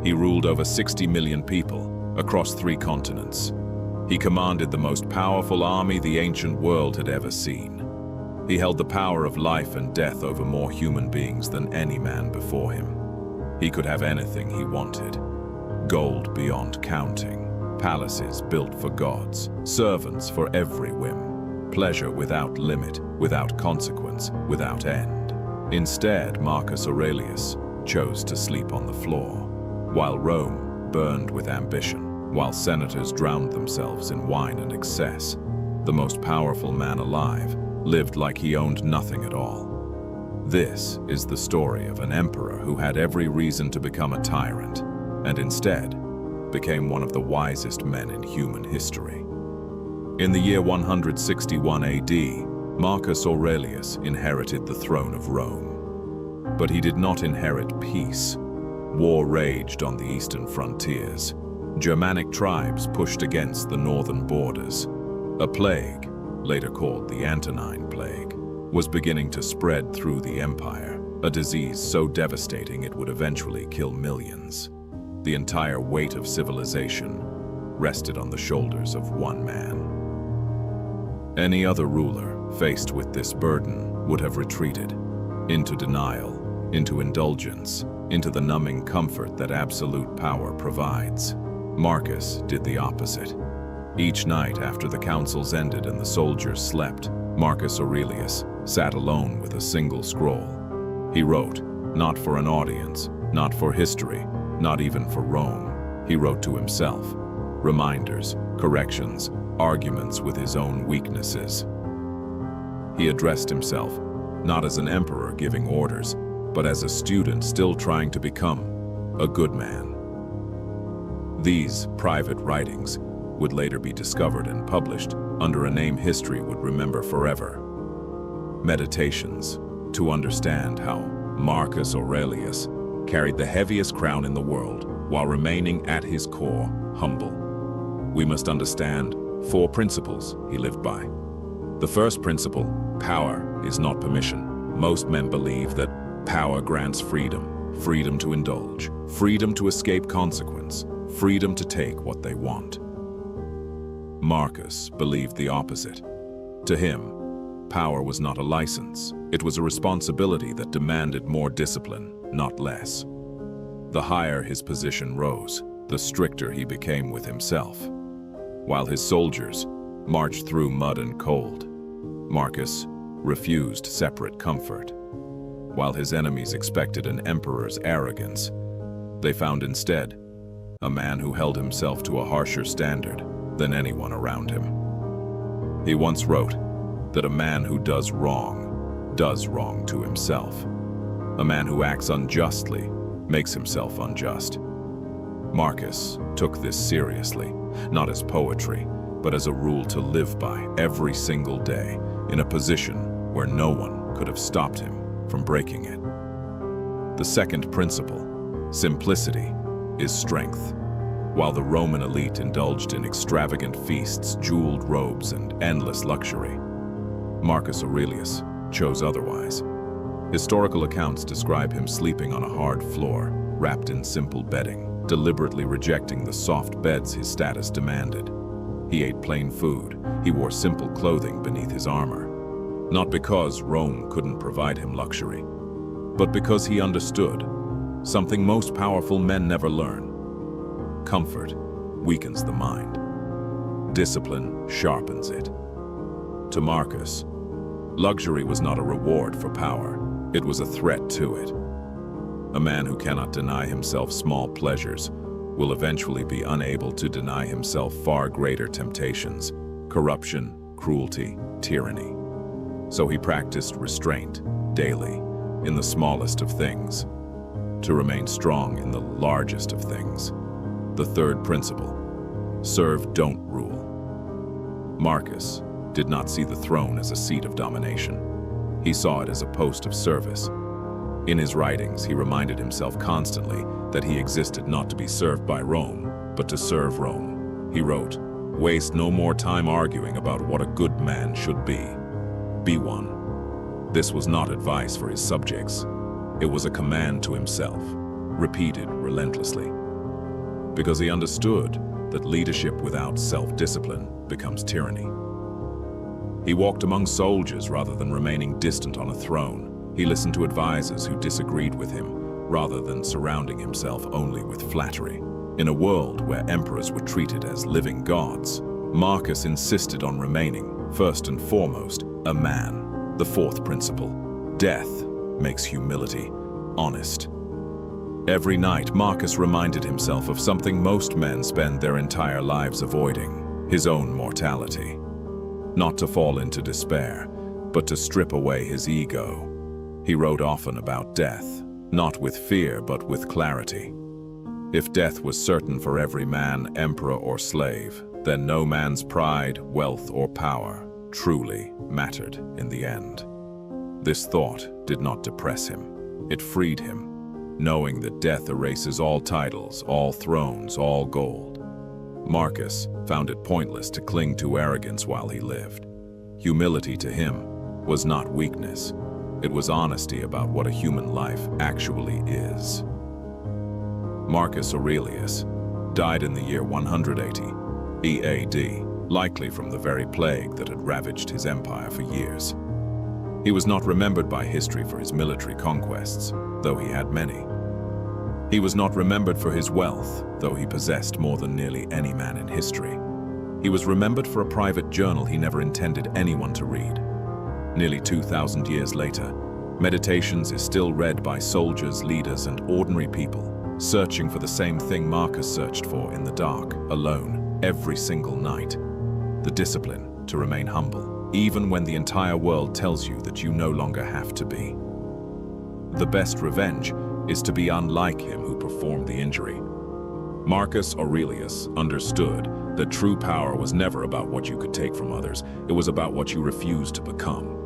He ruled over 60 million people across 3 continents. He commanded the most powerful army the ancient world had ever seen. He held the power of life and death over more human beings than any man before him. He could have anything he wanted. Gold beyond counting, palaces built for gods, servants for every whim, pleasure without limit, without consequence, without end. Instead, Marcus Aurelius chose to sleep on the floor, while Rome burned with ambition, while senators drowned themselves in wine and excess. The most powerful man alive lived like he owned nothing at all. This is the story of an emperor who had every reason to become a tyrant, and instead became one of the wisest men in human history. In the year 161 AD, Marcus Aurelius inherited the throne of Rome. But he did not inherit peace. War raged on the eastern frontiers. Germanic tribes pushed against the northern borders. A plague, later called the Antonine Plague, was beginning to spread through the empire, a disease so devastating it would eventually kill millions. The entire weight of civilization rested on the shoulders of one man. Any other ruler faced with this burden would have retreated into denial, into indulgence, into the numbing comfort that absolute power provides. Marcus did the opposite. Each night after the councils ended and the soldiers slept, Marcus Aurelius sat alone with a single scroll. He wrote, not for an audience, not for history, not even for Rome. He wrote to himself. Reminders, corrections, arguments with his own weaknesses. He addressed himself, not as an emperor giving orders, but as a student still trying to become a good man. These private writings would later be discovered and published under a name history would remember forever. Meditations to understand how Marcus Aurelius carried the heaviest crown in the world while remaining at his core humble. We must understand 4 principles he lived by. The first principle, power is not permission. Most men believe that power grants freedom, freedom to indulge, freedom to escape consequence, freedom to take what they want. Marcus believed the opposite. To him, power was not a license. It was a responsibility that demanded more discipline, not less. The higher his position rose, the stricter he became with himself. While his soldiers marched through mud and cold, Marcus refused separate comfort. While his enemies expected an emperor's arrogance, they found instead a man who held himself to a harsher standard than anyone around him. He once wrote that a man who does wrong to himself. A man who acts unjustly makes himself unjust. Marcus took this seriously, not as poetry, but as a rule to live by every single day in a position where no one could have stopped him from breaking it. The second principle, simplicity, is strength. While the Roman elite indulged in extravagant feasts, jeweled robes, and endless luxury, Marcus Aurelius chose otherwise. Historical accounts describe him sleeping on a hard floor, wrapped in simple bedding, deliberately rejecting the soft beds his status demanded. He ate plain food. He wore simple clothing beneath his armor. Not because Rome couldn't provide him luxury, but because he understood something most powerful men never learn. Comfort weakens the mind. Discipline sharpens it. To Marcus, luxury was not a reward for power. It was a threat to it. A man who cannot deny himself small pleasures will eventually be unable to deny himself far greater temptations, corruption, cruelty, tyranny. So he practiced restraint daily in the smallest of things, to remain strong in the largest of things. The third principle, serve, don't rule. Marcus did not see the throne as a seat of domination. He saw it as a post of service. In his writings, he reminded himself constantly that he existed not to be served by Rome, but to serve Rome. He wrote, "Waste no more time arguing about what a good man should be. Be one." This was not advice for his subjects. It was a command to himself, repeated relentlessly. because he understood that leadership without self-discipline becomes tyranny. He walked among soldiers rather than remaining distant on a throne. He listened to advisors who disagreed with him, rather than surrounding himself only with flattery. In a world where emperors were treated as living gods, Marcus insisted on remaining, first and foremost, a man. The fourth principle: death makes humility honest. Every night, Marcus reminded himself of something most men spend their entire lives avoiding: his own mortality. Not to fall into despair, but to strip away his ego. He wrote often about death, not with fear but with clarity. If death was certain for every man, emperor or slave, then no man's pride, wealth or power truly mattered in the end. This thought did not depress him. It freed him, knowing that death erases all titles, all thrones, all gold. Marcus found it pointless to cling to arrogance while he lived. Humility to him was not weakness. It was honesty about what a human life actually is. Marcus Aurelius died in the year 180 EAD, likely from the very plague that had ravaged his empire for years. He was not remembered by history for his military conquests, though he had many. He was not remembered for his wealth, though he possessed more than nearly any man in history. He was remembered for a private journal he never intended anyone to read. Nearly 2,000 years later, Meditations is still read by soldiers, leaders, and ordinary people, searching for the same thing Marcus searched for in the dark, alone, every single night: the discipline to remain humble, even when the entire world tells you that you no longer have to be. The best revenge is to be unlike him who performed the injury. Marcus Aurelius understood that true power was never about what you could take from others, it was about what you refused to become.